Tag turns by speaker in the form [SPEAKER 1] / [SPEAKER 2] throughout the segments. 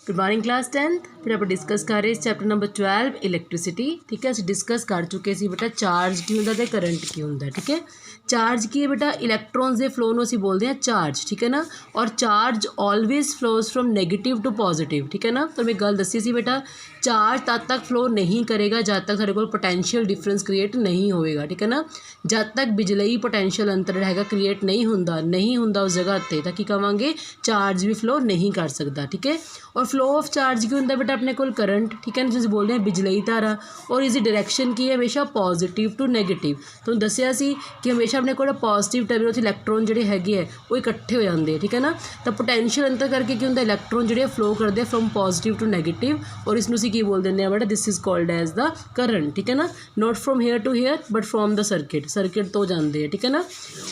[SPEAKER 1] Good morning class 10th। फिर आप discuss कर रहे चैप्टर नंबर 12 इलैक्ट्रिसिटी। ठीक है, ਅਸੀਂ डिस्कस कर चुके सी बेटा चार्ज की होंदा ते करंट की होंदा। ठीक है, चार्ज की है बेटा इलैक्ट्रॉन्स के फ्लो ਨੂੰ ਅਸੀਂ बोलते हैं चार्ज। ठीक है ना, और charge always flows from negative to positive. ठीक है ना, तो मैं गल दसी सी बेटा चार्ज तद तक फ्लो नहीं करेगा जब तक साढ़े कोल पोटेंशियल डिफरेंस क्रिएट नहीं होएगा। ठीक है ना, जब तक बिजलई पोटेंशियल अंतर है क्रिएट नहीं होंदा उस जगह ते तां की कहांगे चार्ज भी फ्लो नहीं कर सकता। ठीक है, और फ्लो ऑफ चार्ज की होंदा बेटा अपने कोल करंट। ठीक है ना, जिसे बोलते हैं बिजलई धारा, और इसकी डायरैक्शन की है हमेशा पॉजिटिव टू नैगेटिव। तो दसिया सी कि हमेशा अपने कोल पॉजिटिव टर्मिनल उत्थे इलैक्ट्रॉन जिहड़े हैगे है वो इकट्ठे हो जाते हैं। ठीक है ना, तो पोटेंशियल अंतर करके की होंदा इलैक्ट्रॉन जिहड़े फ्लो करते हैं फ्रॉम पॉजिटिव टू नैगेटिव, और इसनूं असीं की बोल दिंदे आ बेटा this is called as the current. ठीक है ना, not from here to here but from the circuit तो जाते हैं। ठीक है ना,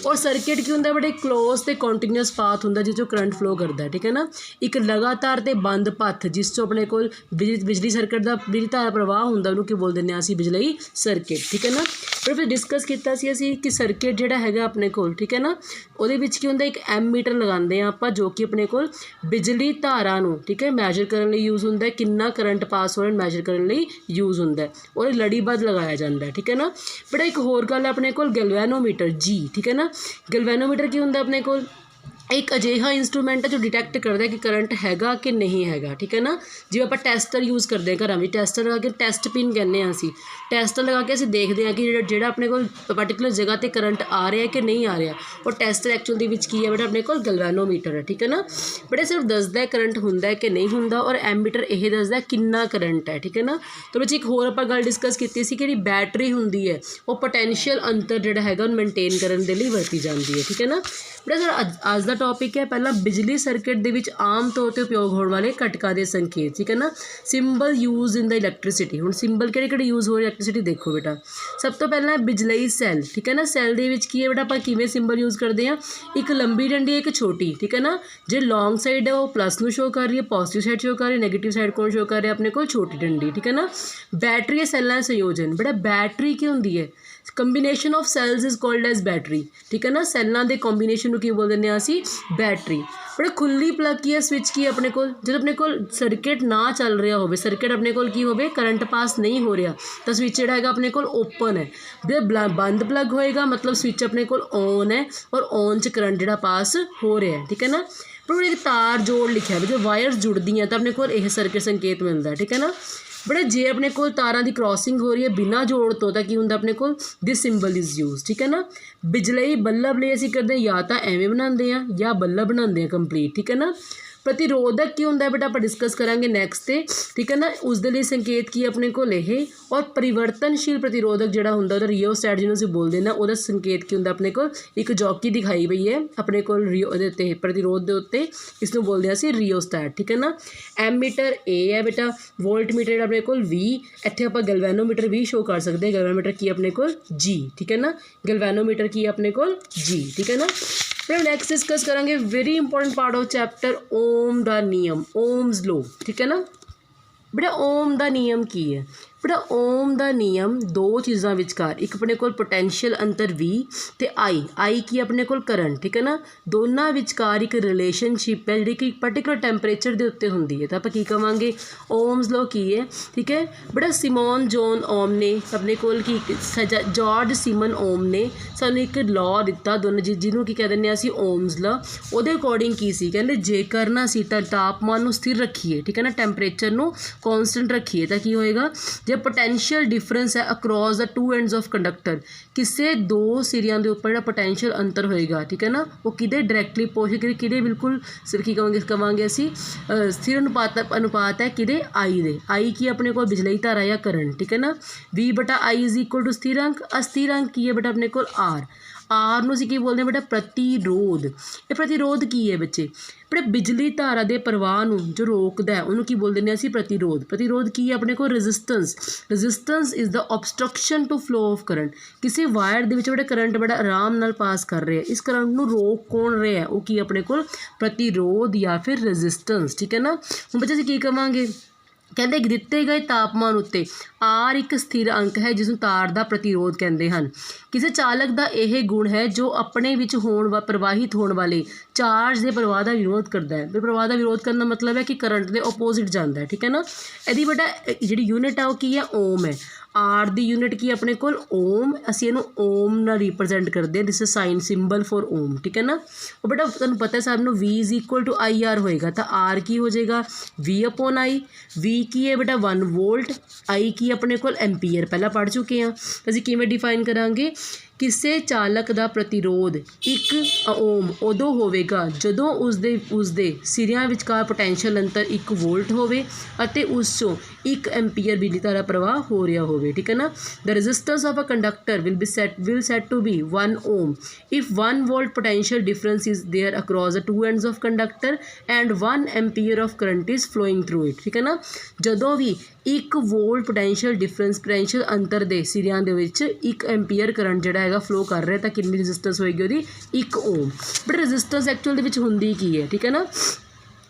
[SPEAKER 1] और सर्किट की होंदा बेटा क्लोज ते कॉन्टीन्यूअस पाथ होंदा जिस करंट फ्लो करता है। ठीक है ना, एक लगातार ते बंद पथ जिस चो अपने कोल बिजली सर्किट का बिजली धारा प्रवाह होंदा उन्होंने की बोल दिंदे असीं बिजलई सर्किट। ठीक है ना, फिर डिस्कस किया सी असीं कि सर्किट जिहड़ा हैगा अपने कोल, ठीक है ना, ਉਹਦੇ ਵਿੱਚ ਕੀ ਹੁੰਦਾ एक एमीटर लगाते हैं आप जो कि अपने कोल बिजली धारा नूं, ठीक है, मैजर करने लई यूज़ होंदा है, कितना करंट पास हो रहा मैजर करने लई यूज़ होंदा है, और लड़ीबद्ध लगाया जाता है। ठीक है ना, बड़ा एक होर गल है अपने कोल गैल्वेनोमीटर जी। ठीक है ना, गैल्वेनोमीटर की होंदा अपने कोल एक अजिहा इंस्ट्रूमेंट है जो डिटैक्ट करता है कि करंट हैगा कि नहीं हैगा। ठीक है ना, जिवें आप टैसटर यूज़ करते हैं घर में, टैसटर लगा के टैसट पिन कहने असीं, टैसटर लगा के असीं देखते हैं कि ਜਿਹੜਾ अपने कोल पर्टिकुलर जगह ते करंट आ रहा है कि नहीं आ रहा, और टैसटर एक्चुअल ਦੇ ਵਿੱਚ ਕੀ ਹੈ बेटा अपने कोल गैल्वेनोमीटर है। ठीक है ना, बड़े सिर्फ दसदा है करंट ਹੁੰਦਾ है कि नहीं ਹੁੰਦਾ, और एमीटर ਇਹ ਦੱਸਦਾ ਕਿੰਨਾ करंट है। ठीक है ना, तो ਵਿੱਚ ਇੱਕ ਹੋਰ ਆਪਾਂ ਗੱਲ डिस्कस ਕੀਤੀ ਸੀ कि ਜਿਹੜੀ बैटरी ਹੁੰਦੀ है वो पोटेंशियल अंतर ਜਿਹੜਾ ਹੈਗਾ ਉਹਨੂੰ मेनटेन ਕਰਨ ਦੇ ਲਈ ਵਰਤੀ ਜਾਂਦੀ है। ठीक है ना, बड़ा सर ਅੱਜ ਦਾ टॉपिक है पहला बिजली सर्किट ਦੇ ਵਿੱਚ आम तौर पर उपयोग होने वाले घटकों के संकेत। ठीक है ना, symbol use in the electricity. हुण सिंबल किहड़े यूज़ हो रहे इलैक्ट्रिसिटी देखो बेटा, सब तो पहला बिजलई सैल। ठीक है ना, सैल दे विच की है बेटा आपां किवें सिंबल यूज़ करते हैं, एक लंबी डंडी एक छोटी। ठीक है ना, जो लॉन्ग साइड है वो प्लस नूं शो कर रही है, पॉजिटिव साइड शो कर रही है, नैगेटिव साइड कौन शो कर रहा है अपने को छोटी डंडी। ठीक है ना, बैटरी है सैलों का संयोजन। बेटा बैटरी की होंदी है combination of cells is called as battery. ठीक है ना, सैलों के कॉम्बीनेशन की बोल दें असीं बैटरी। बड़ा खुली प्लग की है स्विच की अपने को जो अपने को सर्किट ना चल रहा हो, सर्किट अपने को की हो करंट पास नहीं हो रहा तो स्विच जोड़ा है अपने को ओपन है, जब बंद प्लग होएगा मतलब स्विच अपने को ऑन है और ऑन च करंट जोड़ा पास हो रहा है। ठीक है ना, पर एक तार जोड़ लिखा है जो वायर्स जुड़ती हैं तो अपने को यह सर्किट संकेत मिलता है। ठीक है ना, बड़ा जे अपने को तारां दी क्रॉसिंग हो रही है बिना जोड़ तो की होंदा अपने को दिस सिंबल इज़ यूज। ठीक है ना, बिजलई बल्ब लिए असीं करदे या तो एवें बनाते हैं या बल्ब बनाते हैं कंप्लीट। ठीक है ना, प्रतिरोधक की होंदा बेटा आप डिस्कस करांगे नैक्सट ते। ठीक है ना, उसके लिए संकेत की अपने को यह, और परिवर्तनशील प्रतिरोधक जिहड़ा हुंदा उहदा रियोस्टैट जिहनूं असीं बोलदे ना उहदा संकेत की हुंदा अपने को एक जॉकी दिखाई पई है अपने को रियो दे उत्ते प्रतिरोध दे उत्ते, इसनूं बोलदे असीं रियोस्टैट। ठीक है ना, एमीटर ए है बेटा, वोल्ट मीटर अपने को वी, इत्थे आपां गैल्वेनोमीटर भी शो कर सकते हैं। गैल्वेनोमीटर की अपने को जी। ठीक है ना, गैल्वेनोमीटर की अपने को जी। ठीक है ना, फिर नैक्सट डिस्कस करेंगे very important part of chapter Ohm दा नियम, ओम्स लॉ। ठीक है ना, बेटा ओम दा नियम की है, बेटा ओम दा नियम दो चीज़ों विचकार, एक अपने को पोटेंशियल अंतर वी ते आई की अपने को करंट। ठीक है ना, दोनों विचकार एक रिलेशनशिप है जी कि पर्टिकुलर टैंपरेचर के उत्ते होंदी है, तो आप की कहांगे ओम्स लॉ की है। ठीक है, बेटा सिमोन जॉन ओम ने अपने को जॉर्ज सिमन ओम ने सानू एक लॉ दिता दोनों जिन्होंने की कह दें असीं ओम्स लॉ, वो अकॉर्डिंग की सी कहते जेकर ना असीं तापमान स्थिर रखीए, ठीक है ना, टैंपरेचर नू कॉन्सटेंट रखीए तो की होएगा जब पोटेंशियल डिफरेंस है across the two ends of conductor, किसी दो सिरियां के उपर जो पोटेंशियल अंतर होएगा, ठीक है ना, वो किदे डायरैक्टली पोजिटिव किदे बिल्कुल सिर की कहांगे असीं स्थिर अनुपात है किदे आई की अपने को बिजलई धारा या करंट। ठीक है ना, वी बटा आई इज इक्वल टू स्थिरांक, अस्थिरांक की है बेटा अपने को आर नूं असीं की बोलते हैं बेटा प्रतिरोध। ये प्रतिरोध की है बच्चे, बेटा बिजली धारा के प्रवाह नूं जो रोकदा है उन्होंने की बोलते हैं असीं प्रतिरोध। प्रतिरोध की है अपने को resistance is the obstruction to flow of current, किसी वायर दे विच बेटा करंट बड़ा आराम नाल पास कर रहे हैं, इस करंट नूं रोक कौन रहा है वो की अपने को प्रतिरोध या फिर रजिस्टेंस। ठीक है ना, हुण बच्चे असीं की कहांगे ਕਹਿੰਦੇ ਦਿੱਤੇ ਗਏ ਤਾਪਮਾਨ ਉੱਤੇ R ਇੱਕ ਸਥਿਰ ਅੰਕ ਹੈ ਜਿਸ ਨੂੰ ਤਾਰ ਦਾ ਪ੍ਰਤੀਰੋਧ ਕਹਿੰਦੇ ਹਨ। ਕਿਸੇ ਚਾਲਕ ਦਾ ਇਹ ਗੁਣ ਹੈ ਜੋ ਆਪਣੇ ਵਿੱਚ ਪ੍ਰਵਾਹਿਤ ਹੋਣ ਵਾਲੇ ਚਾਰਜ ਦੇ ਪ੍ਰਵਾਹ ਦਾ ਵਿਰੋਧ ਕਰਦਾ ਹੈ। ਪ੍ਰਵਾਹ ਦਾ ਵਿਰੋਧ ਕਰਨ ਦਾ ਮਤਲਬ ਹੈ ਕਿ ਕਰੰਟ ਦੇ ਓਪੋਜ਼ਿਟ ਜਾਂਦਾ ਹੈ, ਠੀਕ ਹੈ ਨਾ। ਇਹਦੀ ਬੇਟਾ ਜਿਹੜੀ ਯੂਨਿਟ ਆ ਉਹ ਕੀ ਹੈ, ਓਮ ਹੈ। R ਦੀ ਯੂਨਿਟ ਕੀ ਆਪਣੇ ਕੋਲ, ਓਮ। ਅਸੀਂ ਇਹਨੂੰ ਓਮ ਨਾਲ ਰਿਪਰਜੈਂਟ ਕਰਦੇ ਹਾਂ, this is sign symbol for Om, ਠੀਕ ਹੈ ਨਾ। ਉਹ ਬੇਟਾ ਤੁਹਾਨੂੰ ਪਤਾ ਸਭ ਨੂੰ V is equal to IR ਹੋਏਗਾ, ਤਾਂ R ਕੀ ਹੋ ਜਾਏਗਾ, V/I। V ਕੀ ਹੈ ਬੇਟਾ 1 ਵੋਲਟ, I ਕੀ ਆਪਣੇ ਕੋਲ ਐਂਪੀਅਰ, ਪਹਿਲਾਂ ਪੜ੍ਹ ਚੁੱਕੇ ਹਾਂ। ਅਸੀਂ ਕਿਵੇਂ ਡਿਫਾਈਨ ਕਰਾਂਗੇ, ਕਿਸੇ ਚਾਲਕ ਦਾ ਪ੍ਰਤੀਰੋਧ 1 ਓਮ ਉਦੋਂ ਹੋਵੇਗਾ ਜਦੋਂ ਉਸਦੇ ਸਿਰਿਆਂ ਵਿਚਕਾਰ ਪੋਟੈਂਸ਼ੀਅਲ ਅੰਤਰ 1 ਵੋਲਟ ਹੋਵੇ ਅਤੇ ਉਸ 'ਚੋਂ 1 ਐਂਪੀਅਰ ਬਿਜਲੀ ਧਾਰਾ ਪ੍ਰਵਾਹ ਹੋ ਰਿਹਾ ਹੋਵੇ, ਠੀਕ ਹੈ ਨਾ। The resistance of a conductor will set to be 1 ohm if 1 volt potential difference is there across the two ends of conductor and 1 ampere of current is flowing through it, ਠੀਕ ਹੈ ਨਾ। ਜਦੋਂ ਵੀ 1 ਵੋਲਟ ਪੋਟੈਂਸ਼ੀਅਲ ਅੰਤਰ ਦੇ ਸਿਰਿਆਂ ਦੇ ਵਿੱਚ 1 ampere current ਜਿਹੜਾ ਹੈਗਾ ਫਲੋ ਕਰ ਰਿਹਾ, ਤਾਂ ਕਿੰਨੀ ਰੈਜ਼ਿਸਟੈਂਸ ਹੋਏਗੀ ਉਹਦੀ, 1 ਓਮ। ਬਟ ਰੈਜ਼ਿਸਟੈਂਸ ਐਕਚੁਅਲ ਦੇ ਵਿੱਚ ਹੁੰਦੀ ਕੀ ਹੈ, ਠੀਕ ਹੈ ਨਾ।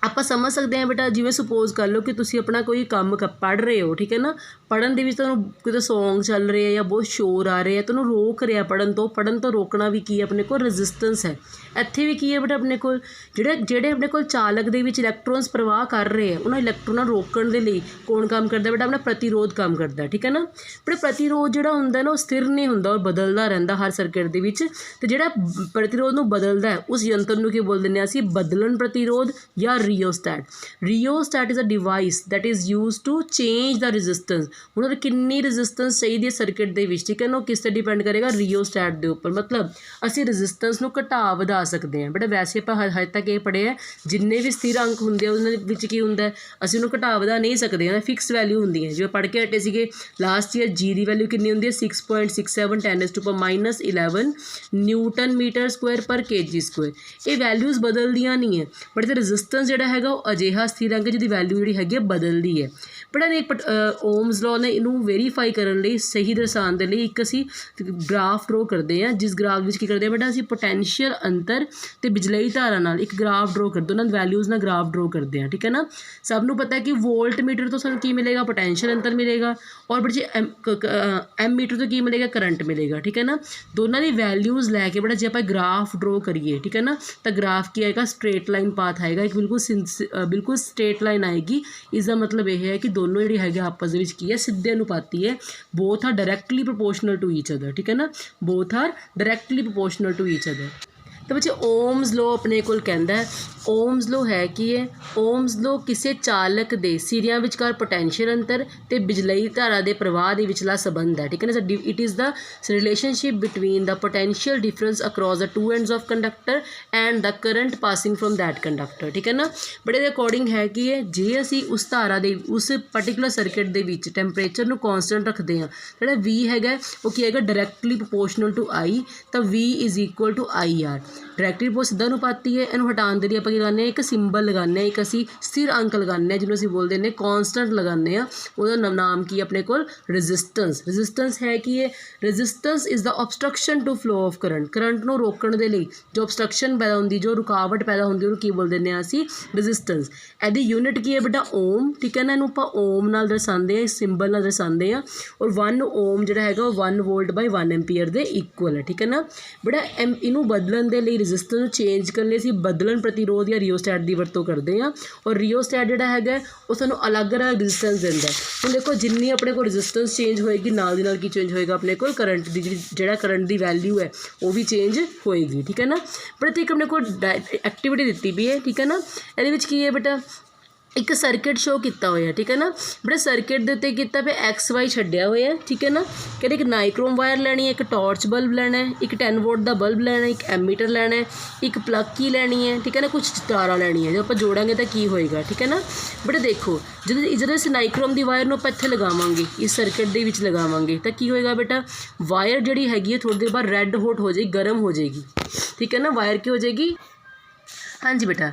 [SPEAKER 1] ਆਪਾਂ ਸਮਝ ਸਕਦੇ ਹਾਂ ਬੇਟਾ, ਜਿਵੇਂ ਸਪੋਜ਼ ਕਰ ਲਓ ਕਿ ਤੁਸੀਂ ਆਪਣਾ ਕੋਈ ਕੰਮ ਪੜ੍ਹ ਰਹੇ ਹੋ, ਠੀਕ ਹੈ ਨਾ। ਪੜ੍ਹਨ ਦੇ ਵਿੱਚ ਤੁਹਾਨੂੰ ਕਿਤੇ ਸੌਂਗ ਚੱਲ ਰਹੇ ਆ ਜਾਂ ਬਹੁਤ ਸ਼ੋਰ ਆ ਰਹੇ ਆ, ਤੁਹਾਨੂੰ ਰੋਕ ਰਿਹਾ ਪੜ੍ਹਨ ਤੋਂ ਰੋਕਣਾ ਵੀ ਕੀ ਹੈ, ਆਪਣੇ ਕੋਲ ਰੈਜ਼ਿਸਟੈਂਸ ਹੈ। ਇੱਥੇ ਵੀ ਕੀ ਹੈ ਬੇਟਾ, ਆਪਣੇ ਕੋਲ ਜਿਹੜੇ ਆਪਣੇ ਕੋਲ ਚਾਲਕ ਦੇ ਵਿੱਚ ਇਲੈਕਟ੍ਰੋਨਸ ਪ੍ਰਵਾਹ ਕਰ ਰਹੇ ਆ, ਉਹਨਾਂ ਇਲੈਕਟ੍ਰੋਨਾਂ ਰੋਕਣ ਦੇ ਲਈ ਕੌਣ ਕੰਮ ਕਰਦਾ ਬੇਟਾ, ਆਪਣਾ ਪ੍ਰਤੀਰੋਧ ਕੰਮ ਕਰਦਾ, ਠੀਕ ਹੈ ਨਾ। ਬਟ ਪ੍ਰਤੀਰੋਧ ਜਿਹੜਾ ਹੁੰਦਾ ਨਾ ਉਹ ਸਥਿਰ ਨਹੀਂ ਹੁੰਦਾ, ਉਹ ਬਦਲਦਾ ਰਹਿੰਦਾ ਹਰ ਸਰਕਟ ਦੇ ਵਿੱਚ। ਅਤੇ ਜਿਹੜਾ ਪ੍ਰਤੀਰੋਧ ਨੂੰ ਬਦਲਦਾ ਉਸ ਯੰਤਰ ਨੂੰ ਕੀ ਬੋਲ ਦਿੰਦੇ ਹਾਂ ਅਸੀਂ, ਬਦਲਣ ਪ੍ਰਤੀਰੋਧ ਜਾਂ rheostat. Rheostat is a device that is use to change the resistance. ਹੁਣ ਉਹ ਕਿੰਨੀ ਰੈਜ਼ਿਸਟੈਂਸ ਚਾਹੀਦੀ ਹੈ ਸਰਕਟ ਦੇ ਵਿੱਚ, ਠੀਕ ਹੈ ਨਾ, ਉਹ ਕਿਸ 'ਤੇ ਡਿਪੈਂਡ ਕਰੇਗਾ, ਰਿਓਸਟੈਟ ਦੇ ਉੱਪਰ। ਮਤਲਬ ਅਸੀਂ ਰੈਜ਼ਿਸਟੈਂਸ ਨੂੰ ਘਟਾ ਵਧਾ ਸਕਦੇ ਹਾਂ ਬਟ ਵੈਸੇ ਆਪਾਂ ਹਜੇ ਤੱਕ ਇਹ ਪੜ੍ਹਿਆ ਜਿੰਨੇ ਵੀ ਸਥਿਰ ਅੰਕ ਹੁੰਦੇ ਆ ਉਹਨਾਂ ਦੇ ਵਿੱਚ ਕੀ ਹੁੰਦਾ, ਅਸੀਂ ਉਹਨੂੰ ਘਟਾ ਵਧਾ ਨਹੀਂ ਸਕਦੇ, ਉਹਨਾਂ ਫਿਕਸ ਵੈਲਿਊ ਹੁੰਦੀ ਹੈ। ਜਿਵੇਂ ਪੜ੍ਹ ਕੇ ਹਟੇ ਸੀਗੇ ਲਾਸਟ ਈਅਰ, G ਦੀ ਵੈਲਿਊ ਕਿੰਨੀ ਹੁੰਦੀ ਹੈ, 6.67 10⁻⁻11 ਨਿਊਟਨ ਮੀਟਰ ਸਕੁਆਇਰ ਪਰ kg²। ਇਹ ਵੈਲਿਊਜ਼ ਬਦਲਦੀਆਂ ਨਹੀਂ ਹੈ, ਬਟ ਇਹਦਾ ਰੈਜ਼ਿਸਟੈਂਸ ਜਿਹੜਾ ਹੈਗਾ ਉਹ ਅਜਿਹਾ ਸਥਿਰ ਅੰਕ ਜਿਹਦੀ ਵੈਲਿਊ ਜਿਹੜੀ ਹੈਗੀ ਹੈ ਬਦਲਦੀ ਹੈ। ਬਟ ਓਮਸ ਲਾਅ ਨੇ ਇਹਨੂੰ ਵੈਰੀਫਾਈ ਕਰਨ ਲਈ, ਸਹੀ ਦਰਸਾਉਣ ਦੇ ਲਈ ਇੱਕ ਅਸੀਂ ਗ੍ਰਾਫ ਡਰੋ ਕਰਦੇ ਹਾਂ, ਜਿਸ ਗ੍ਰਾਫ ਵਿੱਚ ਕੀ ਕਰਦੇ ਹਾਂ ਬੇਟਾ, ਅਸੀਂ ਪੋਟੈਂਸ਼ੀਅਲ ਅੰਤਰ ਅਤੇ ਬਿਜਲਈ ਧਾਰਾ ਨਾਲ ਇੱਕ ਗ੍ਰਾਫ ਡਰੋ ਕਰਦੇ, ਉਹਨਾਂ ਵੈਲਿਊਜ਼ ਨਾਲ ਗ੍ਰਾਫ ਡਰੋ ਕਰਦੇ ਹਾਂ, ਠੀਕ ਹੈ ਨਾ। ਸਭ ਨੂੰ ਪਤਾ ਹੈ ਕਿ ਵੋਲਟ ਮੀਟਰ ਤੋਂ ਸਾਨੂੰ ਕੀ ਮਿਲੇਗਾ, ਪੋਟੈਂਸ਼ੀਅਲ ਅੰਤਰ ਮਿਲੇਗਾ, ਔਰ ਬਟ ਜੇ ਐਮ ਮੀਟਰ ਤੋਂ ਕੀ ਮਿਲੇਗਾ, ਕਰੰਟ ਮਿਲੇਗਾ, ਠੀਕ ਹੈ ਨਾ। ਦੋਨਾਂ ਦੀ ਵੈਲਿਊਜ਼ ਲੈ ਕੇ ਬੇਟਾ ਜੇ ਆਪਾਂ ਗ੍ਰਾਫ ਡਰੋ ਕਰੀਏ, ਠੀਕ ਹੈ ਨਾ, ਤਾਂ ਗ੍ਰਾਫ ਕੀ ਆਏਗਾ, ਸਟ੍ਰੇਟ ਲਾਈਨ ਪਾਥ ਆਏਗਾ, ਇੱਕ ਬਿਲਕੁਲ ਸਟ੍ਰੇਟ ਲਾਈਨ ਆਏਗੀ। ਇਸ ਦਾ ਮਤਲਬ ਇਹ ਹੈ ਕਿ ਦੋਨੋਂ ਜਿਹੜੀ ਹੈਗੇ ਆਪਸ ਦੇ ਵਿੱਚ ਕੀ ਹੈ, ਸਿੱਧੇ ਅਨੁਪਾਤੀ ਹੈ। Both are directly proportional to each other, ਠੀਕ ਹੈ ਨਾ, both are directly proportional to each other. ਤਾਂ ਬੱਚੇ ਓਮਸ ਲੋ ਆਪਣੇ ਕੋਲ ਕਹਿੰਦਾ ਹੈ, ਓਮਸ ਲੋ ਹੈ ਕੀ ਹੈ, ਓਮਸ ਲੋ ਕਿਸੇ ਚਾਲਕ ਦੇ ਸਿਰਿਆਂ ਵਿਚਕਾਰ ਪੋਟੈਂਸ਼ੀਅਲ ਅੰਤਰ ਅਤੇ ਬਿਜਲਈ ਧਾਰਾ ਦੇ ਪ੍ਰਵਾਹ ਦੇ ਵਿਚਲਾ ਸੰਬੰਧ ਹੈ, ਠੀਕ ਹੈ ਨਾ। It is the relationship between the potential difference across the two ends of conductor and the current passing from that conductor, ਠੀਕ ਹੈ ਨਾ। ਬਟ ਇਹਦੇ ਅਕੋਰਡਿੰਗ ਹੈ ਕੀ ਹੈ, ਜੇ ਅਸੀਂ ਉਸ ਧਾਰਾ ਦੇ ਉਸ ਪਰਟੀਕੂਲਰ ਸਰਕਿਟ ਦੇ ਵਿੱਚ ਟੈਂਪਰੇਚਰ ਨੂੰ ਕੌਨਸਟੈਂਟ ਰੱਖਦੇ ਹਾਂ, ਜਿਹੜਾ V ਹੈਗਾ ਉਹ ਕੀ ਹੈਗਾ, ਡਾਇਰੈਕਟਲੀ ਪ੍ਰਪੋਰਸ਼ਨਲ ਟੂ I, ਤਾਂ V is equal to IR। Directly ਬਹੁਤ ਸਿੱਧਾ ਅਨੁਪਾਤੀ ਹੈ, ਇਹਨੂੰ ਹਟਾਉਣ ਦੇ ਲਈ ਆਪਾਂ ਕੀ ਲਗਾਉਂਦੇ ਹਾਂ, ਇੱਕ ਸਿੰਬਲ ਲਗਾਉਂਦੇ ਹਾਂ, ਇੱਕ ਅਸੀਂ ਸਥਿਰ ਅੰਕ ਲਗਾਉਂਦੇ ਹਾਂ ਜਿਹਨੂੰ ਅਸੀਂ ਬੋਲਦੇ ਨੇ ਕੌਨਸਟੈਂਟ ਲਗਾਉਂਦੇ ਹਾਂ। ਉਹਦਾ ਨਾਮ ਕੀ ਆਪਣੇ ਕੋਲ, ਰੈਜ਼ਿਸਟੈਂਸ। ਰੈਜ਼ਿਸਟੈਂਸ ਹੈ ਕੀ ਹੈ, resistance is the obstruction to flow of current. Current ਨੂੰ ਰੋਕਣ ਦੇ ਲਈ ਜੋ ਓਬਸਟਰਕਸ਼ਨ ਪੈਦਾ ਹੁੰਦੀ, ਜੋ ਰੁਕਾਵਟ ਪੈਦਾ ਹੁੰਦੀ, ਉਹਨੂੰ ਕੀ ਬੋਲ ਦਿੰਦੇ ਹਾਂ ਅਸੀਂ, ਰੈਜ਼ਿਸਟੈਂਸ। ਇਹਦੀ ਯੂਨਿਟ ਕੀ ਹੈ ਬੇਟਾ, ਓਮ, ਠੀਕ ਹੈ ਨਾ। ਇਹਨੂੰ ਆਪਾਂ ਓਮ ਨਾਲ ਦਰਸਾਉਂਦੇ ਹਾਂ, ਇਸ ਸਿੰਬਲ ਨਾਲ ਦਰਸਾਉਂਦੇ ਹਾਂ, ਔਰ 1 ਓਮ ਜਿਹੜਾ ਹੈਗਾ ਉਹ 1 ਵੋਲਟ ਬਾਈ 1 ਐਂਪੀਅਰ ਦੇ ਇਕੁਅਲ ਹੈ, ਠੀਕ ਹੈ ਨਾ। ਬੇਟਾ ਇਹਨੂੰ ਬਦਲਣ ਦੇ ਲਈ, ਰੈਜ਼ਿਸਟੈਂਸ ਨੂੰ ਚੇਂਜ ਕਰਨ ਲਈ ਅਸੀਂ ਬਦਲਣ ਪ੍ਰਤੀਰੋਧ ਜਾਂ ਰਿਓਸਟੈਟ ਦੀ ਵਰਤੋਂ ਕਰਦੇ ਹਾਂ, ਔਰ ਰਿਓਸਟੈਟ ਜਿਹੜਾ ਹੈਗਾ ਉਹ ਸਾਨੂੰ ਅਲੱਗ-ਅਲੱਗ ਰੈਜ਼ਿਸਟੈਂਸ ਦਿੰਦਾ। ਹੁਣ ਦੇਖੋ ਜਿੰਨੀ ਆਪਣੇ ਕੋਲ ਰੈਜ਼ਿਸਟੈਂਸ ਚੇਂਜ ਹੋਏਗੀ, ਨਾਲ ਦੀ ਨਾਲ ਕੀ ਚੇਂਜ ਹੋਏਗਾ, ਆਪਣੇ ਕੋਲ ਕਰੰਟ ਦੀ ਜਿਹੜਾ ਕਰੰਟ ਦੀ ਵੈਲਿਊ ਹੈ ਉਹ ਵੀ ਚੇਂਜ ਹੋਏਗੀ, ਠੀਕ ਹੈ ਨਾ। ਬਟ ਇੱਕ ਆਪਣੇ ਕੋਲ ਐਕਟੀਵਿਟੀ ਦਿੱਤੀ ਵੀ ਹੈ, ਠੀਕ ਹੈ ਨਾ। ਇਹਦੇ ਵਿੱਚ ਕੀ ਹੈ ਬੇਟਾ, ਇੱਕ ਸਰਕਿਟ ਸ਼ੋ ਕੀਤਾ ਹੋਇਆ, ਠੀਕ ਹੈ ਨਾ। ਬੜੇ ਸਰਕਿਟ ਦੇ ਉੱਤੇ ਕੀਤਾ ਪਿਆ XY ਛੱਡਿਆ ਹੋਇਆ, ਠੀਕ ਹੈ ਨਾ। ਕਹਿੰਦੇ ਇੱਕ ਨਾਈਕ੍ਰੋਮ ਵਾਇਰ ਲੈਣੀ ਹੈ, ਇੱਕ ਟਾਰਚ ਬਲਬ ਲੈਣਾ ਹੈ, ਇੱਕ 10 ਵੋਟ ਦਾ ਬਲਬ ਲੈਣਾ ਹੈ, ਇੱਕ ਐਮੀਟਰ ਲੈਣਾ ਹੈ, ਇੱਕ ਪਲੱਗ ਕੀ ਲੈਣੀ ਹੈ, ਠੀਕ ਹੈ ਨਾ, ਕੁਛ ਤਾਰਾਂ ਲੈਣੀ ਹੈ। ਜਦੋਂ ਆਪਾਂ ਜੋੜਾਂਗੇ ਤਾਂ ਕੀ ਹੋਏਗਾ, ਠੀਕ ਹੈ ਨਾ। ਬਟ ਦੇਖੋ ਜਦੋਂ ਇਸ ਨਾਈਕ੍ਰੋਮ ਦੀ ਵਾਇਰ ਨੂੰ ਆਪਾਂ ਇੱਥੇ ਲਗਾਵਾਂਗੇ, ਇਸ ਸਰਕਿਟ ਦੇ ਵਿੱਚ ਲਗਾਵਾਂਗੇ, ਤਾਂ ਕੀ ਹੋਏਗਾ ਬੇਟਾ, ਵਾਇਰ ਜਿਹੜੀ ਹੈਗੀ ਹੈ ਥੋੜ੍ਹੀ ਦੇਰ ਬਾਅਦ ਰੈੱਡ ਹੌਟ ਹੋ ਜਾਏਗੀ, ਗਰਮ ਹੋ ਜਾਏਗੀ, ਠੀਕ ਹੈ ਨਾ। ਵਾਇਰ ਕੀ ਹੋ ਜਾਏਗੀ, हाँ जी बेटा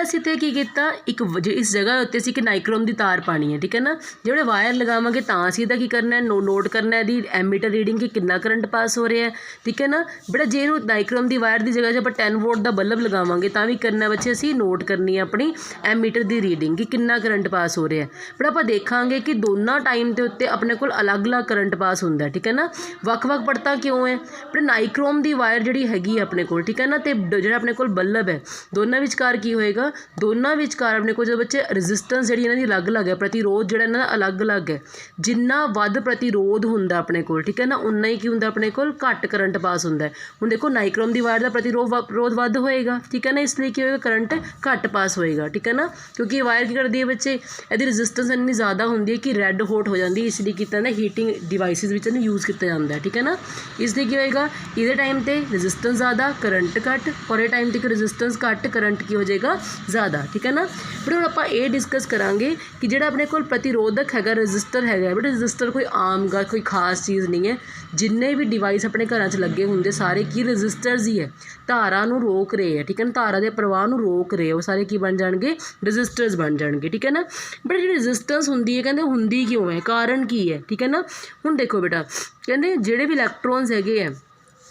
[SPEAKER 1] ਅਸੀਂ ਤੇ ਕੀ ਕੀਤਾ ਇੱਕ ਇਸ ਜਗ੍ਹਾ ਉੱਤੇ ਅਸੀਂ ਇੱਕ ਨਾਈਕ੍ਰੋਮ ਦੀ ਤਾਰ ਪਾਣੀ ਹੈ ਠੀਕ ਹੈ ਨਾ। ਜਿਹੜੇ ਵਾਇਰ ਲਗਾਵਾਂਗੇ ਤਾਂ ਅਸੀਂ ਇਹਦਾ ਕੀ ਕਰਨਾ ਹੈ ਨੋਟ ਕਰਨਾ ਇਹਦੀ ਐਮੀਟਰ ਰੀਡਿੰਗ ਕਿ ਕਿੰਨਾ ਕਰੰਟ ਪਾਸ ਹੋ ਰਿਹਾ ਹੈ ਠੀਕ ਹੈ ਨਾ। ਬੇਟਾ ਜੇ ਇਹਨੂੰ ਨਾਈਕ੍ਰੋਮ ਦੀ ਵਾਇਰ ਦੀ ਜਗ੍ਹਾ 'ਚ ਆਪਾਂ 10 ਵੋਲਟ ਦਾ ਬਲਬ ਲਗਾਵਾਂਗੇ ਤਾਂ ਵੀ ਕਰਨਾ ਬੱਚੇ ਅਸੀਂ ਨੋਟ ਕਰਨੀ ਹੈ ਆਪਣੀ ਐਮੀਟਰ ਦੀ ਰੀਡਿੰਗ ਕਿ ਕਿੰਨਾ ਕਰੰਟ ਪਾਸ ਹੋ ਰਿਹਾ। ਬਟ ਆਪਾਂ ਦੇਖਾਂਗੇ ਕਿ ਦੋਨਾਂ ਟਾਈਮ ਦੇ ਉੱਤੇ ਆਪਣੇ ਕੋਲ ਅਲੱਗ-ਅਲੱਗ ਕਰੰਟ ਪਾਸ ਹੁੰਦਾ ਠੀਕ ਹੈ ਨਾ। ਵੱਖ-ਵੱਖ ਪੜਤਾ ਕਿਉਂ ਹੈ ਬਟ ਨਾਈਕ੍ਰੋਮ ਦੀ ਵਾਇਰ ਜਿਹੜੀ ਹੈਗੀ ਹੈ ਆਪਣੇ ਕੋਲ ਠੀਕ ਹੈ ਨਾ ਤੇ ਜਿਹੜਾ ਆਪਣੇ ਕੋਲ ਬਲਬ ਹੈ ਦੋਨਾਂ ਵਿਚਕਾਰ ਕੀ ਹੋਏਗਾ ਦੋਨਾਂ ਵਿਚਕਾਰ ਆਪਣੇ ਕੋਲ ਜਦੋਂ ਬੱਚੇ ਰੈਜ਼ਿਸਟੈਂਸ ਜਿਹੜੀ ਇਹਨਾਂ ਦੀ ਅਲੱਗ-ਅਲੱਗ ਹੈ ਪ੍ਰਤੀਰੋਧ ਜਿਹੜਾ ਇਹਨਾਂ ਦਾ ਅਲੱਗ-ਅਲੱਗ ਹੈ। ਜਿੰਨਾ ਵੱਧ ਪ੍ਰਤੀਰੋਧ ਹੁੰਦਾ ਆਪਣੇ ਕੋਲ ਠੀਕ ਹੈ ਨਾ ਉਨਾ ਹੀ ਕੀ ਹੁੰਦਾ ਆਪਣੇ ਕੋਲ ਘੱਟ ਕਰੰਟ ਪਾਸ ਹੁੰਦਾ। ਹੁਣ ਦੇਖੋ ਨਾਈਕ੍ਰੋਮ ਦੀ ਵਾਇਰ ਦਾ ਪ੍ਰਤੀਰੋਧ ਵੱਧ ਹੋਏਗਾ ਠੀਕ ਹੈ ਨਾ ਇਸ ਲਈ ਕੀ ਹੋਏਗਾ ਕਰੰਟ ਘੱਟ ਪਾਸ ਹੋਏਗਾ ਠੀਕ ਹੈ ਨਾ ਕਿਉਂਕਿ ਇਹ ਵਾਇਰ ਕੀ ਕਰਦੀ ਹੈ ਬੱਚੇ ਇਹਦੀ ਰੈਜ਼ਿਸਟੈਂਸ ਇੰਨੀ ਜ਼ਿਆਦਾ ਹੁੰਦੀ ਹੈ ਕਿ ਰੈੱਡ ਹੌਟ ਹੋ ਜਾਂਦੀ ਇਸ ਲਈ ਕੀਤਾ ਜਾਂਦਾ ਹੀਟਿੰਗ ਡਿਵਾਈਸਿਸ ਵਿੱਚ ਇਹਨੂੰ ਯੂਜ਼ ਕੀਤਾ ਜਾਂਦਾ ਠੀਕ ਹੈ ਨਾ। ਇਸ ਲਈ ਕੀ ਹੋਏਗਾ ਇਹਦੇ ਟਾਈਮ 'ਤੇ ਰੈਜ਼ਿਸਟੈਂਸ ਜ਼ਿਆਦਾ ਕਰੰਟ ਘੱਟ ਔਰ ਇਹ ਟਾਈਮ 'ਤੇ ਰੈਜ਼ਿਸਟੈਂਸ ਘੱਟ ਕਰੰਟ ਕੀ ਹੋ ਜਾਏਗਾ ज़्यादा ठीक है ना। बट हम आप ये डिस्कस करांगे कि जो अपने को प्रतिरोधक है रजिस्टर है बट रजिस्टर कोई आम गा कोई खास चीज़ नहीं है। जिन्ने भी डिवाइस अपने घर च लगे होंगे सारे की रजिस्टर्स ही है धारा नूं रोक रहे हैं ठीक है ना धारा के प्रवाह नूं रोक रहे वो सारे की बन जाएंगे रजिस्टर्स बन जाएंगे ठीक है ना। बट जी रजिस्टेंस होंगी है कहते होंगी क्यों है कारण की है ठीक है ना। हुण देखो बेटा कहते जिहड़े भी इलैक्ट्रॉन्स हैगे है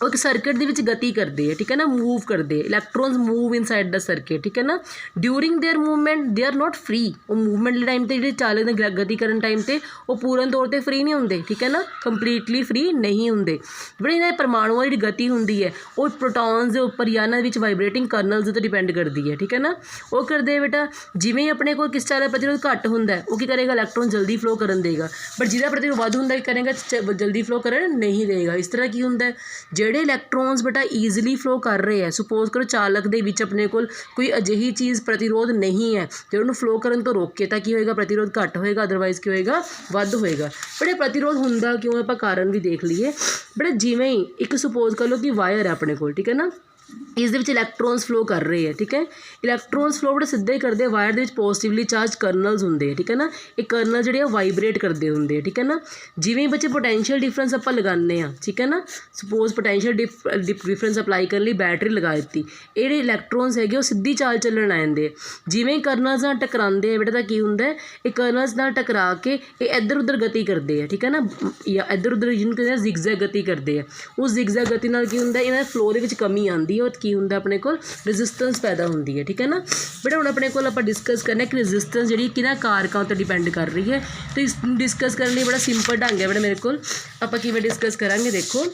[SPEAKER 1] वो एक सर्किट के गति करते हैं ठीक है ना मूव करते electrons move inside the circuit ठीक है ना। During their movement they are not free वो मूवमेंट टाइम पर जो चाले गति करन टाइम पर वो पूर्ण तौर पर फ्री नहीं होंगे ठीक है ना कंप्लीटली फ्री नहीं होंगे। बट इन्हें परमाणुओं की गति होंगी है वो प्रोटॉन्स के उपर या इन्हां विच वाइब्रेटिंग कर्नल्स उत्ते डिपेंड करती है ठीक है ना। वो करते बेटा जिवें अपने को किस तरह प्रतिरोध घट होंदा वो की करेगा इलैक्ट्रॉन जल्दी फ्लो करन देगा बट जिहदा प्रतिरोध वध होंदा करेगा जल्दी फ्लो करन नहीं देगा। इस तरह की होंदा ਜਿਹੜੇ ਇਲੈਕਟ੍ਰੋਨਸ ਬੇਟਾ ਈਜ਼ੀਲੀ ਫਲੋ ਕਰ ਰਹੇ ਹੈ ਸਪੋਜ਼ ਕਰੋ ਚਾਲਕ ਦੇ ਵਿੱਚ ਆਪਣੇ ਕੋਲ ਕੋਈ ਅਜਿਹੀ ਚੀਜ਼ ਪ੍ਰਤੀਰੋਧ ਨਹੀਂ ਹੈ ਜੇ ਉਹਨੂੰ ਫਲੋ ਕਰਨ ਤੋਂ ਰੋਕੇ ਤਾਂ ਕੀ ਹੋਏਗਾ ਪ੍ਰਤੀਰੋਧ ਘੱਟ ਹੋਏਗਾ ਅਦਰਵਾਈਜ਼ ਕੀ ਹੋਏਗਾ ਵੱਧ ਹੋਏਗਾ। ਬਟ ਇਹ ਪ੍ਰਤੀਰੋਧ ਹੁੰਦਾ ਕਿਉਂ ਆਪਾਂ ਕਾਰਨ ਵੀ ਦੇਖ ਲਈਏ। ਬਟ ਜਿਵੇਂ ਹੀ ਇੱਕ ਸਪੋਜ਼ ਕਰ ਲਓ ਕਿ ਵਾਇਰ ਹੈ ਆਪਣੇ ਕੋਲ ਠੀਕ ਹੈ ਨਾ ਇਸ ਦੇ ਵਿੱਚ ਇਲੈਕਟ੍ਰੋਨਸ ਫਲੋ ਕਰ ਰਹੇ ਹੈ ਠੀਕ ਹੈ। ਇਲੈਕਟ੍ਰੋਨਸ ਫਲੋ ਬੜੇ ਸਿੱਧੇ ਹੀ ਕਰਦੇ ਵਾਇਰ ਦੇ ਵਿੱਚ ਪੋਜ਼ਿਟਿਵਲੀ ਚਾਰਜ ਕਰਨਲਸ ਹੁੰਦੇ ਠੀਕ ਹੈ ਨਾ। ਇਹ ਕਰਨਲ ਜਿਹੜੇ ਆ ਵਾਈਬਰੇਟ ਕਰਦੇ ਹੁੰਦੇ ਠੀਕ ਹੈ ਨਾ। ਜਿਵੇਂ ਬੱਚੇ ਪੋਟੈਂਸ਼ੀਅਲ ਡਿਫਰੈਂਸ ਆਪਾਂ ਲਗਾਉਂਦੇ ਹਾਂ ਠੀਕ ਹੈ ਨਾ ਸਪੋਜ਼ ਪੋਟੈਂਸ਼ੀਅਲ ਡਿਫਰੈਂਸ ਅਪਲਾਈ ਕਰਨ ਲਈ ਬੈਟਰੀ ਲਗਾ ਦਿੱਤੀ ਇਹ ਜਿਹੜੇ ਇਲੈਕਟ੍ਰੋਨਸ ਹੈਗੇ ਉਹ ਸਿੱਧੀ ਚਾਲ ਚੱਲਣ ਆ ਜਾਂਦੇ ਜਿਵੇਂ ਕਰਨਲਸ ਨਾਲ ਟਕਰਾਉਂਦੇ ਆ ਬੇਟਾ ਤਾਂ ਕੀ ਹੁੰਦਾ ਇਹ ਕਰਨਲਸ ਨਾਲ ਟਕਰਾ ਕੇ ਇਹ ਇੱਧਰ ਉੱਧਰ ਗਤੀ ਕਰਦੇ ਆ ਠੀਕ ਹੈ ਨਾ ਜਾਂ ਇੱਧਰ ਉੱਧਰ ਜਿਹਨੂੰ ਕਹਿੰਦੇ ਆ ਜ਼ਿਗਜ਼ੈਗ ਗਤੀ ਕਰਦੇ ਆ ਉਸ ਜ਼ਿਗਜ਼ੈਗ ਗਤੀ ਨਾਲ ਕੀ ਹੁੰਦਾ ਇਹਨਾਂ ਦੇ ਫਲੋ ਦੇ ਵਿੱਚ ਕਮੀ ਆਉਂਦੀ ਉਹ ਕੀ ਹੁੰਦਾ ਆਪਣੇ ਕੋਲ ਰੈਜ਼ਿਸਟੈਂਸ ਪੈਦਾ ਹੁੰਦੀ ਹੈ ਠੀਕ ਹੈ ਨਾ। ਬਟ ਹੁਣ ਆਪਣੇ ਕੋਲ ਆਪਾਂ ਡਿਸਕਸ ਕਰਨਾ ਕਿ ਰੈਜ਼ਿਸਟੈਂਸ ਜਿਹੜੀ ਕਿਹਨਾਂ ਕਾਰਕਾਂ ਉੱਤੇ ਡਿਪੈਂਡ ਕਰ ਰਹੀ ਹੈ ਤੇ ਇਸ ਡਿਸਕਸ ਕਰਨ ਲਈ ਬੜਾ ਸਿੰਪਲ ਢੰਗ ਹੈ ਬੇਟਾ ਮੇਰੇ ਕੋਲ ਆਪਾਂ ਕਿਵੇਂ ਡਿਸਕਸ ਕਰਾਂਗੇ ਦੇਖੋ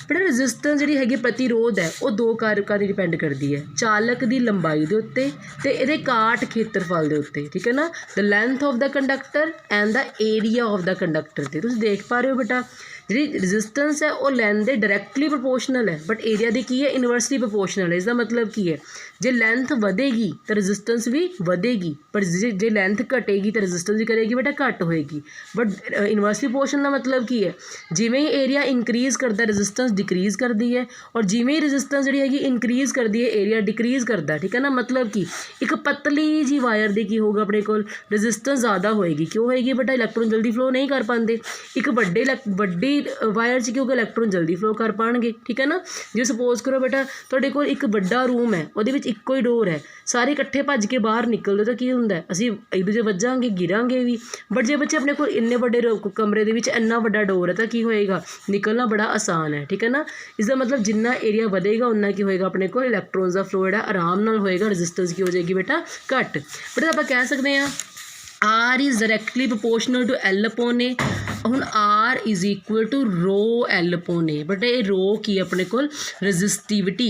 [SPEAKER 1] ਬੇਟਾ ਰੈਜ਼ਿਸਟੈਂਸ ਜਿਹੜੀ ਹੈਗੀ ਪ੍ਰਤੀਰੋਧ ਹੈ ਉਹ ਦੋ ਕਾਰਕਾਂ 'ਤੇ ਡਿਪੈਂਡ ਕਰਦੀ ਹੈ ਚਾਲਕ ਦੀ ਲੰਬਾਈ ਦੇ ਉੱਤੇ ਤੇ ਇਹਦੇ ਕਾਟ ਖੇਤਰਫਲ ਦੇ ਉੱਤੇ ਠੀਕ ਹੈ ਨਾ the length of the conductor and the area of the conductor ਤੇ ਤੁਸੀਂ ਦੇਖ ਪਾ ਰਹੇ ਹੋ ਬੇਟਾ ਜਿਹੜੀ ਰੈਜ਼ਿਸਟੈਂਸ ਹੈ ਉਹ ਲੈਂਥ ਦੇ ਡਾਇਰੈਕਟਲੀ ਪ੍ਰਪੋਰਸ਼ਨਲ ਹੈ ਬਟ ਏਰੀਆ ਦੀ ਕੀ ਹੈ ਇਨਵਰਸਲੀ ਪ੍ਰਪੋਰਸ਼ਨਲ ਹੈ। ਇਸ ਦਾ ਮਤਲਬ ਕੀ ਹੈ ਜੇ ਲੈਂਥ ਵਧੇਗੀ ਤਾਂ ਰੈਜ਼ਿਸਟੈਂਸ ਵੀ ਵਧੇਗੀ ਪਰ ਜੇ ਲੈਂਥ ਘਟੇਗੀ ਤਾਂ ਰੈਜ਼ਿਸਟੈਂਸ ਵੀ ਕਰੇਗੀ ਬੇਟਾ ਘੱਟ ਹੋਏਗੀ। ਬਟ ਇਨਵਰਸਲੀ ਪ੍ਰਪੋਰਸ਼ਨਲ ਦਾ ਮਤਲਬ ਕੀ ਹੈ ਜਿਵੇਂ ਹੀ ਏਰੀਆ ਇਨਕਰੀਜ਼ ਕਰਦਾ ਰੈਜ਼ਿਸਟੈਂਸ ਡਿਕਰੀਜ਼ ਕਰਦੀ ਹੈ ਔਰ ਜਿਵੇਂ ਹੀ ਰੈਜ਼ਿਸਟੈਂਸ ਜਿਹੜੀ ਹੈਗੀ ਇਨਕਰੀਜ਼ ਕਰਦੀ ਹੈ ਏਰੀਆ ਡਿਕਰੀਜ਼ ਕਰਦਾ ਠੀਕ ਹੈ ਨਾ। ਮਤਲਬ ਕਿ ਇੱਕ ਪਤਲੀ ਜੀ ਵਾਇਰ ਦੀ ਕੀ ਹੋਊਗਾ ਆਪਣੇ ਕੋਲ ਰੈਜ਼ਿਸਟੈਂਸ ਜ਼ਿਆਦਾ ਹੋਏਗੀ ਕਿਉਂ ਹੋਏਗੀ ਬੇਟਾ ਇਲੈਕਟ੍ਰੋਨ ਜਲਦੀ ਫਲੋ ਨਹੀਂ ਕਰ ਪਾਉਂਦੇ। ਇੱਕ ਵੱਡੀ ਵਾਇਰ 'ਚ ਕਿਉਂਕਿ ਇਲੈਕਟ੍ਰੋਨ ਜਲਦੀ ਫਲੋ ਕਰ ਪਾਉਣਗੇ ਠੀਕ ਹੈ ਨਾ। ਜੇ ਸਪੋਜ਼ ਕਰੋ ਬੇਟਾ ਤੁਹਾਡੇ ਕੋਲ ਇੱਕ ਵੱਡਾ ਰੂਮ ਹੈ ਉਹਦੇ ਵਿੱਚ ਇੱਕੋ ਹੀ ਡੋਰ ਹੈ ਸਾਰੇ ਇਕੱਠੇ ਭੱਜ ਕੇ ਬਾਹਰ ਨਿਕਲਦੇ ਤਾਂ ਕੀ ਹੁੰਦਾ ਅਸੀਂ ਇੱਕ ਦੂਜੇ ਵੱਜਾਂਗੇ ਗਿਰਾਂਗੇ ਵੀ ਬਟ ਜੇ ਬੱਚੇ ਆਪਣੇ ਕੋਲ ਇੰਨੇ ਵੱਡੇ ਕਮਰੇ ਦੇ ਵਿੱਚ ਇੰਨਾ ਵੱਡਾ ਡੋਰ ਹੈ ਤਾਂ ਕੀ ਹੋਏਗਾ ਨਿਕਲਣਾ ਬੜਾ ਆਸਾਨ ਹੈ ਠੀਕ ਹੈ ਨਾ। ਇਸ ਦਾ ਮਤਲਬ ਜਿੰਨਾ ਏਰੀਆ ਵਧੇਗਾ ਉਨਾ ਕੀ ਹੋਏਗਾ ਆਪਣੇ ਕੋਲ ਇਲੈਕਟ੍ਰੋਨਸ ਦਾ ਫਲੋ ਜਿਹੜਾ ਆਰਾਮ ਨਾਲ ਹੋਏਗਾ ਰੈਜ਼ਿਸਟੈਂਸ ਕੀ ਹੋ ਜਾਏਗੀ ਬੇਟਾ ਘੱਟ। ਬਟ ਆਪਾਂ ਕਹਿ ਸਕਦੇ ਹਾਂ R is directly proportional to L upon A ਹੁਣ R is equal to rho L upon A but ਇਹ ਰੋ ਕੀ ਆਪਣੇ ਕੋਲ ਰੈਜ਼ਿਸਟਿਵਿਟੀ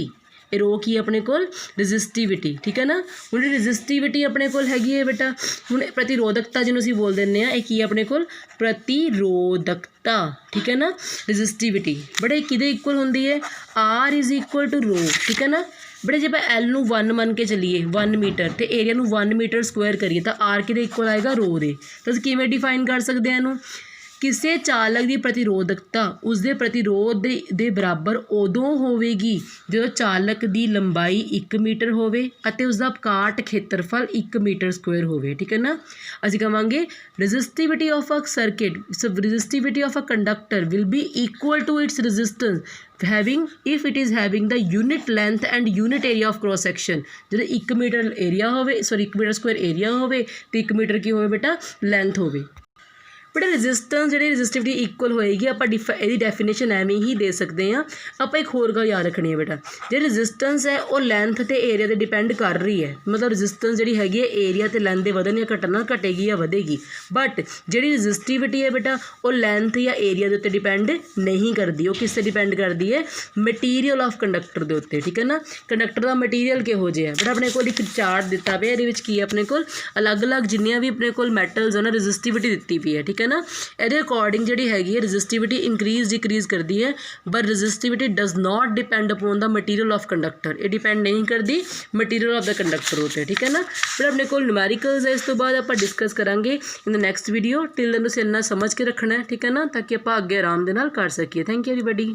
[SPEAKER 1] ਇਹ ਰੋ ਕੀ ਆਪਣੇ ਕੋਲ ਰੈਜ਼ਿਸਟਿਵਿਟੀ ਠੀਕ ਹੈ ਨਾ। ਹੁਣ ਰੈਜ਼ਿਸਟਿਵਿਟੀ ਆਪਣੇ ਕੋਲ ਹੈਗੀ ਹੈ ਬੇਟਾ ਹੁਣ ਪ੍ਰਤੀਰੋਧਕਤਾ ਜਿਹਨੂੰ ਅਸੀਂ ਬੋਲ ਦਿੰਦੇ ਹਾਂ ਇਹ ਕੀ ਆਪਣੇ ਕੋਲ ਪ੍ਰਤੀਰੋਧਕਤਾ ਠੀਕ ਹੈ ਨਾ ਰੈਜ਼ਿਸਟਿਵਿਟੀ ਬਟ ਇਹ ਕਿਹਦੇ ਇਕੁਅਲ ਹੁੰਦੀ ਹੈ R is equal to rho ਠੀਕ ਹੈ ਨਾ। ਬੜੇ ਜੇ ਆਪਾਂ L ਨੂੰ 1 ਮੰਨ ਕੇ ਚੱਲੀਏ 1 ਮੀਟਰ ਅਤੇ ਏਰੀਆ ਨੂੰ 1 ਮੀਟਰ ਸਕੁਆਇਰ ਕਰੀਏ ਤਾਂ R ਕਿਹਦੇ ਇਕੁਅਲ ਆਏਗਾ ਰੋ ਦੇ। ਤਾਂ ਅਸੀਂ ਕਿਵੇਂ ਡਿਫਾਈਨ ਕਰ ਸਕਦੇ ਹਾਂ ਇਹਨੂੰ ਕਿਸੇ ਚਾਲਕ ਦੀ ਪ੍ਰਤੀਰੋਧਕਤਾ ਉਸਦੇ ਪ੍ਰਤੀਰੋਧ ਦੇ ਬਰਾਬਰ ਉਦੋਂ ਹੋਵੇਗੀ ਜਦੋਂ ਚਾਲਕ ਦੀ ਲੰਬਾਈ 1 ਮੀਟਰ ਹੋਵੇ ਅਤੇ ਉਸਦਾ ਕਾਟ ਖੇਤਰਫਲ 1 ਮੀਟਰ ਸਕੁਅਰ ਹੋਵੇ। ਠੀਕ ਹੈ ਨਾ। ਅਸੀਂ ਕਹਾਂਗੇ resistivity of a circuit resistivity of a conductor will be equal to its resistance if it is having the unit length and unit area of cross section। ਜਦੋਂ 1 ਮੀਟਰ ਏਰੀਆ ਹੋਵੇ 1 metre square area ਹੋਵੇ ਤੇ 1 metre ਕੀ ਹੋਵੇ ਬੇਟਾ length ਹੋਵੇ। ਬੇਟਾ resistance ਜਿਹੜੀ resistivity equal ਹੋਏਗੀ ਆਪਾਂ ਇਹਦੀ ਡੈਫੀਨੇਸ਼ਨ ਐਵੇਂ ਹੀ ਦੇ ਸਕਦੇ ਹਾਂ। ਆਪਾਂ ਇੱਕ ਹੋਰ ਗੱਲ ਯਾਦ ਰੱਖਣੀ ਹੈ ਬੇਟਾ, ਜਿਹੜੀ ਰੈਜ਼ਿਸਟੈਂਸ ਹੈ ਉਹ ਲੈਂਥ ਅਤੇ ਏਰੀਆ 'ਤੇ ਡਿਪੈਂਡ ਕਰ ਰਹੀ ਹੈ। ਮਤਲਬ ਰੈਜ਼ਿਸਟੈਂਸ ਜਿਹੜੀ ਹੈਗੀ ਹੈ ਏਰੀਆ ਅਤੇ ਲੈਂਥ ਦੇ ਵਧਣ ਜਾਂ ਘਟਣ ਨਾਲ ਘਟੇਗੀ ਜਾਂ ਵਧੇਗੀ, ਬਟ ਜਿਹੜੀ ਰੈਜ਼ਿਸਟਿਵਿਟੀ ਹੈ ਬੇਟਾ ਉਹ ਲੈਂਥ ਜਾਂ ਏਰੀਆ ਦੇ ਉੱਤੇ ਡਿਪੈਂਡ ਨਹੀਂ ਕਰਦੀ। ਉਹ ਕਿਸ 'ਤੇ ਡਿਪੈਂਡ ਕਰਦੀ ਹੈ? ਮਟੀਰੀਅਲ ਆਫ ਕੰਡਕਟਰ ਦੇ ਉੱਤੇ। ਠੀਕ ਹੈ ਨਾ। ਕੰਡਕਟਰ ਦਾ ਮਟੀਰੀਅਲ ਕਿਹੋ ਜਿਹਾ ਹੈ ਬੇਟਾ? ਆਪਣੇ ਕੋਲ ਇੱਕ ਚਾਰਟ ਦਿੱਤਾ ਪਿਆ, ਇਹਦੇ ਵਿੱਚ ਕੀ ਹੈ ਆਪਣੇ ਕੋਲ ਅਲੱਗ-ਅਲੱਗ ਜਿੰਨੀਆਂ ਵੀ ਆਪਣੇ ਕੋਲ ਮੈਟਲਸ ਹਨ ਰੈਜ਼ਿਸਟਿਵਿਟੀ ਦਿੱਤੀ ਪਈ ਹੈ। ਠੀਕ ਹੈ ਨਾ। ਇਹਦੇ ਅਕੋਰਡਿੰਗ ਜਿਹੜੀ ਹੈਗੀ ਹੈ ਰੈਜ਼ਿਸਟਿਵਿਟੀ ਇਨਕਰੀਜ਼ ਡਿਕਰੀਜ਼ ਕਰਦੀ ਹੈ, but resistivity does not depend upon the material of conductor. ਇਹ ਡਿਪੈਂਡ ਨਹੀਂ ਕਰਦੀ ਮਟੀਰੀਅਲ ਆਫ ਦਾ ਕੰਡਕਟਰ ਉੱਤੇ। ਠੀਕ ਹੈ ਨਾ। ਫਿਰ ਆਪਣੇ ਕੋਲ ਨਿਊਮੈਰੀਕਲਸ ਹੈ, ਇਸ ਤੋਂ ਬਾਅਦ ਆਪਾਂ ਡਿਸਕਸ ਕਰਾਂਗੇ in the next video. Till then ਤੁਸੀਂ ਇੰਨਾ ਸਮਝ ਕੇ ਰੱਖਣਾ ਹੈ। ਠੀਕ ਹੈ ਨਾ, ਤਾਂ ਕਿ ਆਪਾਂ ਅੱਗੇ ਆਰਾਮ ਦੇ ਨਾਲ ਕਰ ਸਕੀਏ। Thank you everybody.